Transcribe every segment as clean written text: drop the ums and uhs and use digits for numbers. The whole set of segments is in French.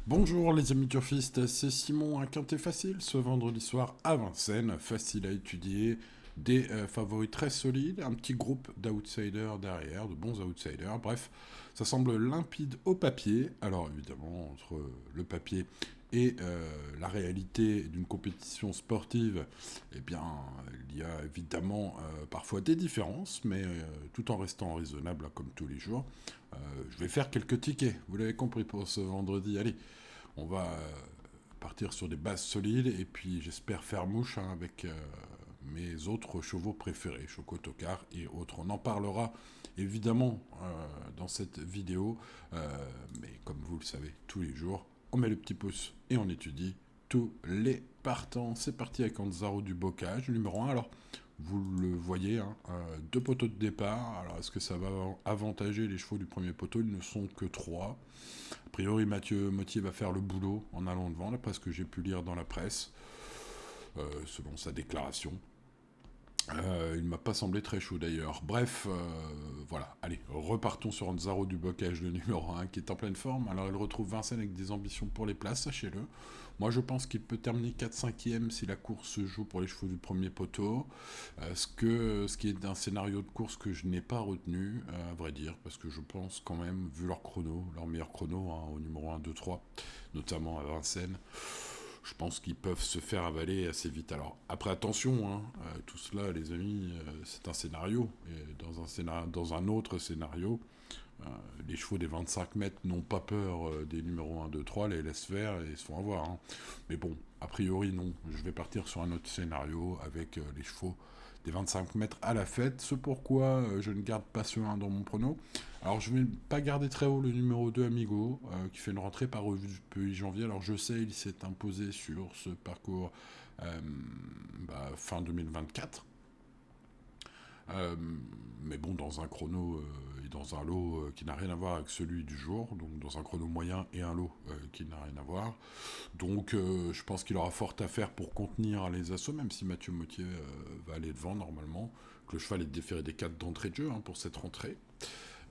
Bonjour les amis turfistes, c'est Simon, un quintet facile ce vendredi soir à Vincennes, facile à étudier, des favoris très solides, un petit groupe d'outsiders derrière, de bons outsiders, bref, ça semble limpide au papier, alors évidemment entre le papier et la réalité d'une compétition sportive, eh bien il y a évidemment parfois des différences, mais tout en restant raisonnable comme tous les jours. Je vais faire quelques tickets, vous l'avez compris pour ce vendredi, allez. On va partir sur des bases solides et puis j'espère faire mouche avec mes autres chevaux préférés, Choco Tocard et autres. On en parlera évidemment dans cette vidéo, mais comme vous le savez, tous les jours, on met le petit pouce et on étudie tous les partants. C'est parti avec Anzaro du Bocage, numéro 1. Alors, vous le voyez, hein, deux poteaux de départ. Alors, est-ce que ça va avantager les chevaux du premier poteau? Ils ne sont que trois. A priori, Mathieu Mottier va faire le boulot en allant devant, là, parce que j'ai pu lire dans la presse, selon sa déclaration. Il m'a pas semblé très chaud d'ailleurs. Bref, voilà. Allez, repartons sur Anzaro du Bocage, le numéro 1, qui est en pleine forme. Alors, il retrouve Vincennes avec des ambitions pour les places, sachez-le. Moi, je pense qu'il peut terminer 4-5e si la course se joue pour les chevaux du premier poteau. Ce qui est un scénario de course que je n'ai pas retenu, à vrai dire, parce que je pense quand même, vu leur chrono, leur meilleur chrono, hein, au numéro 1, 2, 3, notamment à Vincennes, je pense qu'ils peuvent se faire avaler assez vite. Alors, après, attention, hein, tout cela, les amis, c'est un scénario. Et dans un autre scénario, euh, les chevaux des 25 mètres n'ont pas peur des numéros 1, 2, 3, les laissent faire et ils se font avoir. Hein. Mais bon, a priori, non. Je vais partir sur un autre scénario avec les chevaux des 25 mètres à la fête. C'est pourquoi je ne garde pas ce 1 dans mon prono. Alors, je ne vais pas garder très haut le numéro 2 Amigo, qui fait une rentrée par revue depuis janvier. Alors, je sais, il s'est imposé sur ce parcours euh, fin 2024. Euh, mais bon, dans un chrono et dans un lot qui n'a rien à voir avec celui du jour, donc dans un chrono moyen et un lot qui n'a rien à voir. Donc je pense qu'il aura fort à faire pour contenir les assauts, même si Mathieu Mottier va aller devant normalement, que le cheval est déféré des 4 d'entrée de jeu hein, pour cette rentrée.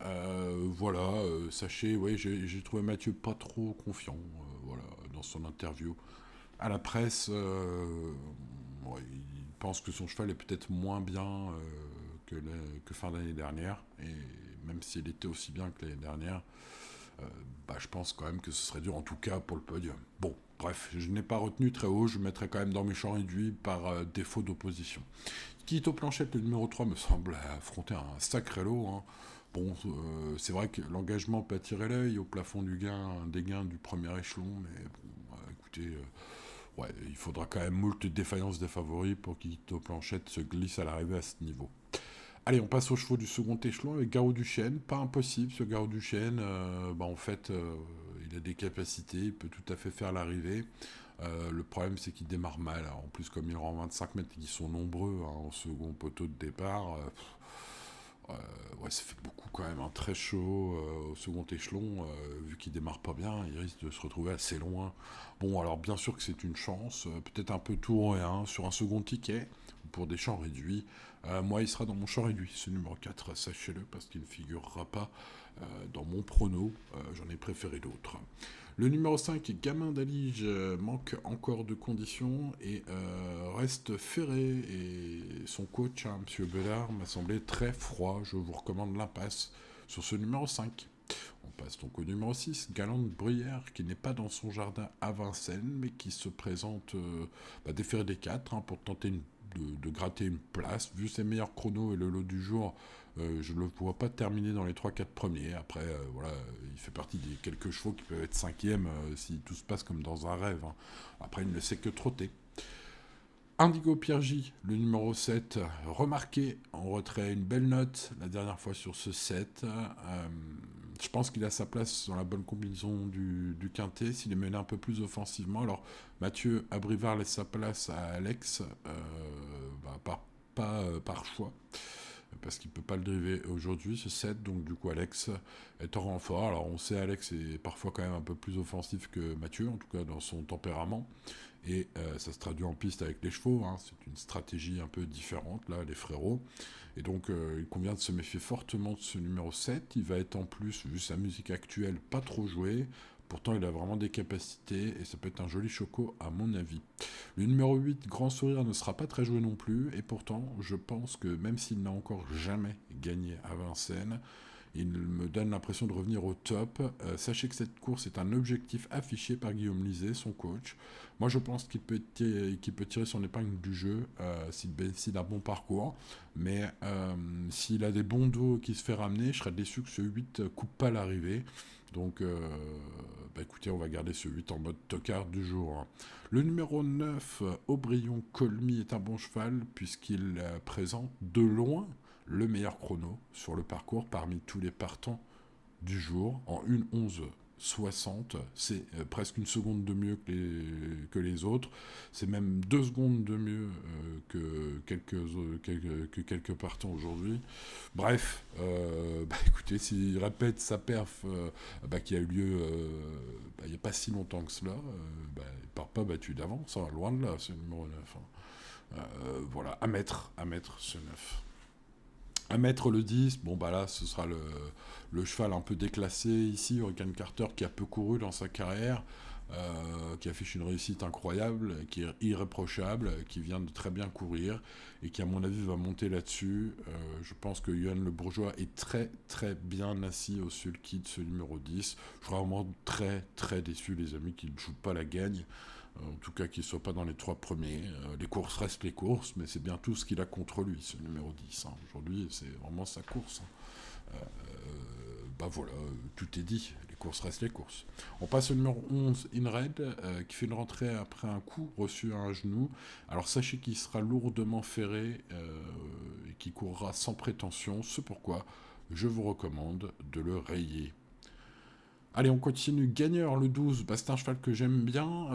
Voilà, sachez, ouais, j'ai trouvé Mathieu pas trop confiant voilà, dans son interview à la presse. Ouais, il pense que son cheval est peut-être moins bien que fin d'année dernière, et même s'il était aussi bien que l'année dernière, je pense quand même que ce serait dur, en tout cas pour le podium. Bon, bref, je n'ai pas retenu très haut, je mettrai quand même dans mes champs réduits par défaut d'opposition. Quito Planchette, le numéro 3, me semble affronter un sacré lot. Hein. Bon, c'est vrai que l'engagement peut attirer l'œil au plafond des gains du premier échelon, mais bon, écoutez, ouais, il faudra quand même moult défaillances des favoris pour qu'Ito Planchette se glisse à l'arrivée à ce niveau. Allez, on passe aux chevaux du second échelon avec Garou du Chêne. Pas impossible, ce Garou du Chêne. En fait, il a des capacités, il peut tout à fait faire l'arrivée. Le problème, c'est qu'il démarre mal. Alors, en plus, comme il rend 25 mètres et qu'ils sont nombreux hein, en second poteau de départ, ouais, ça fait beaucoup quand même. Un très chaud au second échelon. Vu qu'il démarre pas bien, il risque de se retrouver assez loin. Bon, alors bien sûr que c'est une chance. Peut-être un peu tout ou rien sur un second ticket pour des champs réduits. Moi, il sera dans mon champ réduit, ce numéro 4, sachez-le, parce qu'il ne figurera pas dans mon prono. J'en ai préféré d'autres. Le numéro 5, Gamin d'Alige, manque encore de conditions et reste ferré. Et son coach, hein, M. Bellard, m'a semblé très froid. Je vous recommande l'impasse sur ce numéro 5. On passe donc au numéro 6, Galante Bruyère, qui n'est pas dans son jardin à Vincennes, mais qui se présente déféré des 4 hein, pour tenter de gratter une place. Vu ses meilleurs chronos et le lot du jour, je ne le vois pas terminer dans les 3-4 premiers. Après, voilà, il fait partie des quelques chevaux qui peuvent être 5e si tout se passe comme dans un rêve. Hein. Après, il ne sait que trotter. Indigo Pierre J, le numéro 7, remarqué en retrait, une belle note la dernière fois sur ce 7. Je pense qu'il a sa place dans la bonne combinaison du quintet, s'il est mené un peu plus offensivement. Alors Mathieu Abrivard laisse sa place à Alex, par choix, parce qu'il ne peut pas le driver aujourd'hui, ce 7, donc du coup Alex est en renfort. Alors on sait Alex est parfois quand même un peu plus offensif que Mathieu, en tout cas dans son tempérament, et ça se traduit en piste avec les chevaux, hein. C'est une stratégie un peu différente là, les frérots, et donc il convient de se méfier fortement de ce numéro 7, il va être en plus, vu sa musique actuelle, pas trop joué, Pourtant, il a vraiment des capacités et ça peut être un joli choco à mon avis. Le numéro 8, Grand Sourire, ne sera pas très joué non plus. Et pourtant, je pense que même s'il n'a encore jamais gagné à Vincennes, il me donne l'impression de revenir au top. Sachez que cette course est un objectif affiché par Guillaume Liset, son coach. Moi, je pense qu'il peut tirer son épingle du jeu s'il a un bon parcours. Mais s'il a des bons dos qui se fait ramener, je serais déçu que ce 8 coupe pas l'arrivée. Donc, écoutez, on va garder ce 8 en mode tocard du jour. Le numéro 9, Aubryon Colmy, est un bon cheval puisqu'il présente de loin le meilleur chrono sur le parcours parmi tous les partants du jour en 1:11:60. C'est presque une seconde de mieux que les autres. C'est même 2 secondes de mieux que quelques partants aujourd'hui. Bref, écoutez, s'il répète sa perf qui a eu lieu il n'y a pas si longtemps que cela, il ne part pas battu d'avance, hein, loin de là, ce numéro 9. Hein. Voilà, à mettre ce 9. À mettre le 10, là, ce sera le cheval un peu déclassé ici, Hurricane Carter, qui a peu couru dans sa carrière, qui affiche une réussite incroyable, qui est irréprochable, qui vient de très bien courir, et qui, à mon avis, va monter là-dessus. Je pense que Johan Le Bourgeois est très, très bien assis au sulky de ce numéro 10. Je serais vraiment très, très déçu, les amis, qu'il ne joue pas la gagne. En tout cas, qu'il ne soit pas dans les 3 premiers. Les courses restent les courses, mais c'est bien tout ce qu'il a contre lui, ce numéro 10. Hein. Aujourd'hui, c'est vraiment sa course. Hein. Voilà, tout est dit. Les courses restent les courses. On passe au numéro 11, In Red, qui fait une rentrée après un coup reçu à un genou. Alors sachez qu'il sera lourdement ferré et qu'il courra sans prétention. C'est pourquoi je vous recommande de le rayer. Allez, on continue. Gagneur, le 12, c'est un cheval que j'aime bien.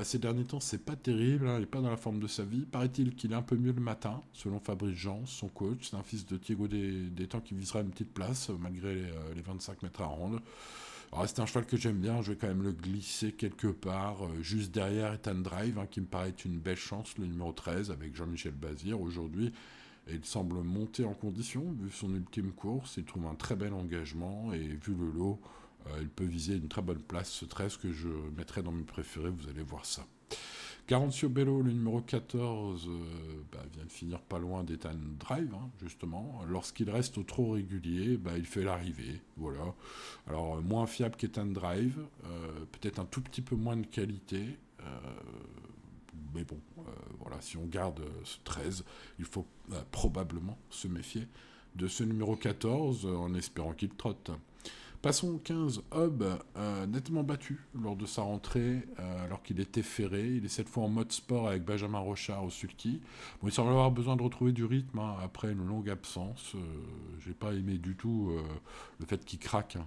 Ces derniers temps, c'est pas terrible. Hein, il n'est pas dans la forme de sa vie. Paraît-il qu'il est un peu mieux le matin, selon Fabrice Jean, son coach. C'est un fils de Thiago des temps qui visera une petite place, malgré les 25 mètres à rendre. Alors, c'est un cheval que j'aime bien. Je vais quand même le glisser quelque part, juste derrière Ethan Drive, hein, qui me paraît une belle chance, le numéro 13, avec Jean-Michel Bazir aujourd'hui. Et il semble monter en condition, vu son ultime course. Il trouve un très bel engagement, et vu le lot, il peut viser une très bonne place, ce 13 que je mettrai dans mes préférés, vous allez voir ça. Garancio Bello, le numéro 14, vient de finir pas loin d'Ethan Drive, hein, justement. Lorsqu'il reste au trop régulier, il fait l'arrivée, voilà. Alors, moins fiable qu'Ethan Drive, peut-être un tout petit peu moins de qualité, mais bon, voilà, si on garde ce 13, il faut probablement se méfier de ce numéro 14, en espérant qu'il trotte. Passons au 15, Hob, nettement battu lors de sa rentrée, alors qu'il était ferré. Il est cette fois en mode sport avec Benjamin Rochard au sulky. Il semble avoir besoin de retrouver du rythme après une longue absence. J'ai pas aimé du tout le fait qu'il craque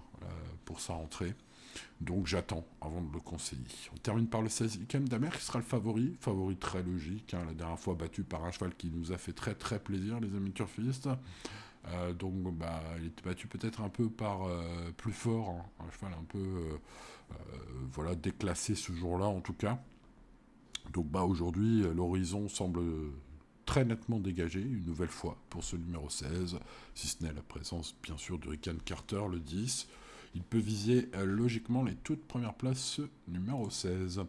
pour sa rentrée. Donc j'attends avant de le conseiller. On termine par le 16 Icem Damer qui sera le favori très logique. La dernière fois battu par un cheval qui nous a fait très très plaisir, les amis turfistes. Il était battu peut-être un peu par plus fort, hein, un cheval un peu déclassé ce jour-là en tout cas. Donc aujourd'hui, l'horizon semble très nettement dégagé, une nouvelle fois, pour ce numéro 16, si ce n'est la présence bien sûr de Hurricane Carter, le 10. Il peut viser logiquement les toutes premières places, ce numéro 16.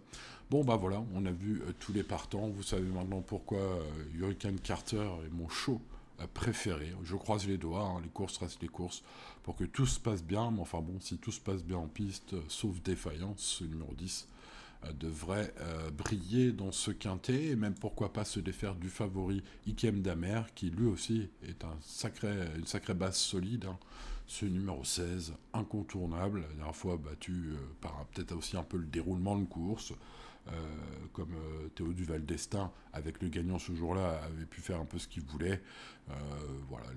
Voilà, on a vu tous les partants, vous savez maintenant pourquoi Hurricane Carter est mon show préféré. Je croise les doigts, hein, les courses restent les courses, pour que tout se passe bien, mais enfin bon, si tout se passe bien en piste, sauf défaillance, ce numéro 10 devrait briller dans ce quintet, et même pourquoi pas se défaire du favori Icem Damer, qui lui aussi est une sacrée base solide, hein. Ce numéro 16, incontournable, la dernière fois battu par peut-être aussi un peu le déroulement de course, comme Théo Duval d'Estaing, avec le gagnant ce jour-là, avait pu faire un peu ce qu'il voulait.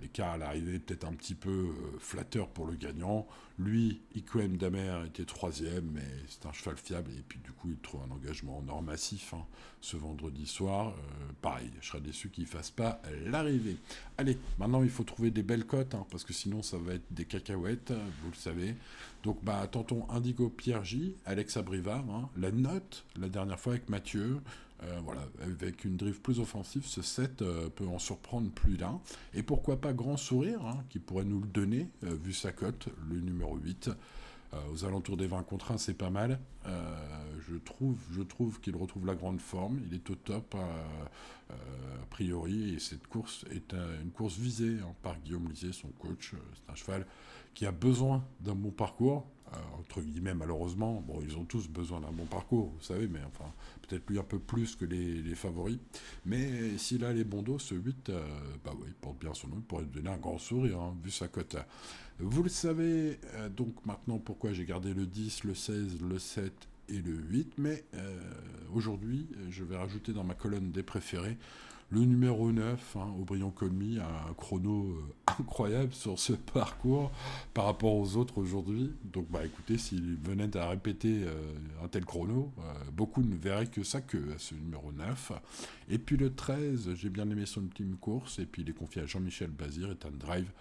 L'écart à l'arrivée peut-être un petit peu flatteur pour le gagnant. Lui, Icem Damer était 3e, mais c'est un cheval fiable, et puis du coup il trouve un engagement en or massif ce vendredi soir. Pareil, je serais déçu qu'il ne fasse pas l'arrivée. Allez, maintenant il faut trouver des belles cotes, parce que sinon ça va être des cacahuètes, vous le savez. Donc tentons Indigo Pierre J, Alex Abrivard, la note la dernière fois avec Mathieu. Avec une drive plus offensive, ce 7 peut en surprendre plus d'un. Et pourquoi pas Grand Sourire, qui pourrait nous le donner, vu sa cote, le numéro 8. Aux alentours des 20 contre 1, c'est pas mal. Je trouve qu'il retrouve la grande forme. Il est au top, a priori. Et cette course est une course visée par Guillaume Lizier, son coach. C'est un cheval qui a besoin d'un bon parcours. Entre guillemets, malheureusement. Bon, ils ont tous besoin d'un bon parcours, vous savez, mais enfin, peut-être lui un peu plus que les favoris. Mais s'il a les bons dos, ce 8, bah oui, il porte bien son nom. Il pourrait lui donner un grand sourire, vu sa cote. Vous le savez donc maintenant pourquoi j'ai gardé le 10, le 16, le 7 et le 8, mais aujourd'hui, je vais rajouter dans ma colonne des préférés le numéro 9, Aubryon Colmy, un chrono incroyable sur ce parcours par rapport aux autres aujourd'hui. Donc bah écoutez, s'il venait à répéter un tel chrono, beaucoup ne verraient que ça que ce numéro 9. Et puis le 13, j'ai bien aimé son ultime course, et puis il est confié à Jean-Michel Bazir, et un drive.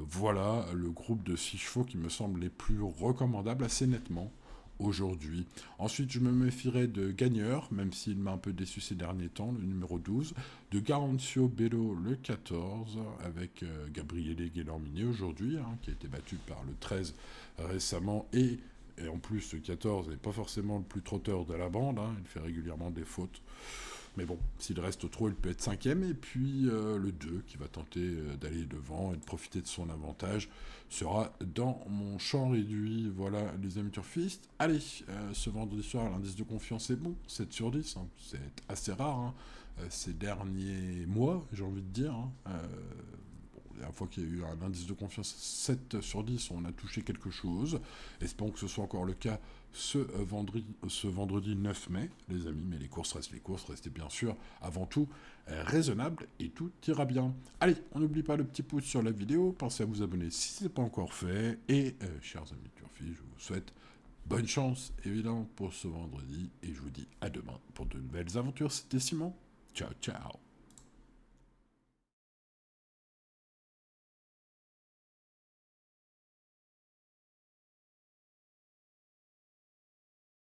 Voilà le groupe de 6 chevaux qui me semble les plus recommandables assez nettement aujourd'hui. Ensuite, je me méfierai de Gagneur, même s'il m'a un peu déçu ces derniers temps, le numéro 12, de Garancio Bello, le 14, avec Gabriele Guélorminé aujourd'hui, qui a été battu par le 13 récemment, et en plus, le 14 n'est pas forcément le plus trotteur de la bande, il fait régulièrement des fautes. Mais bon, s'il reste trop, il peut être cinquième. Et puis le 2, qui va tenter d'aller devant et de profiter de son avantage, sera dans mon champ réduit. Voilà, les amis turfistes. Allez, ce vendredi soir, l'indice de confiance est bon, 7 sur 10. C'est assez rare ces derniers mois, j'ai envie de dire. La dernière fois qu'il y a eu un indice de confiance 7 sur 10, on a touché quelque chose. Espérons que ce soit encore le cas ce vendredi 9 mai, les amis. Mais les courses restent les courses. Restez bien sûr, avant tout, raisonnables et tout ira bien. Allez, on n'oublie pas le petit pouce sur la vidéo. Pensez à vous abonner si ce n'est pas encore fait. Et, chers amis turfistes, je vous souhaite bonne chance, évidemment, pour ce vendredi. Et je vous dis à demain pour de nouvelles aventures. C'était Simon. Ciao, ciao.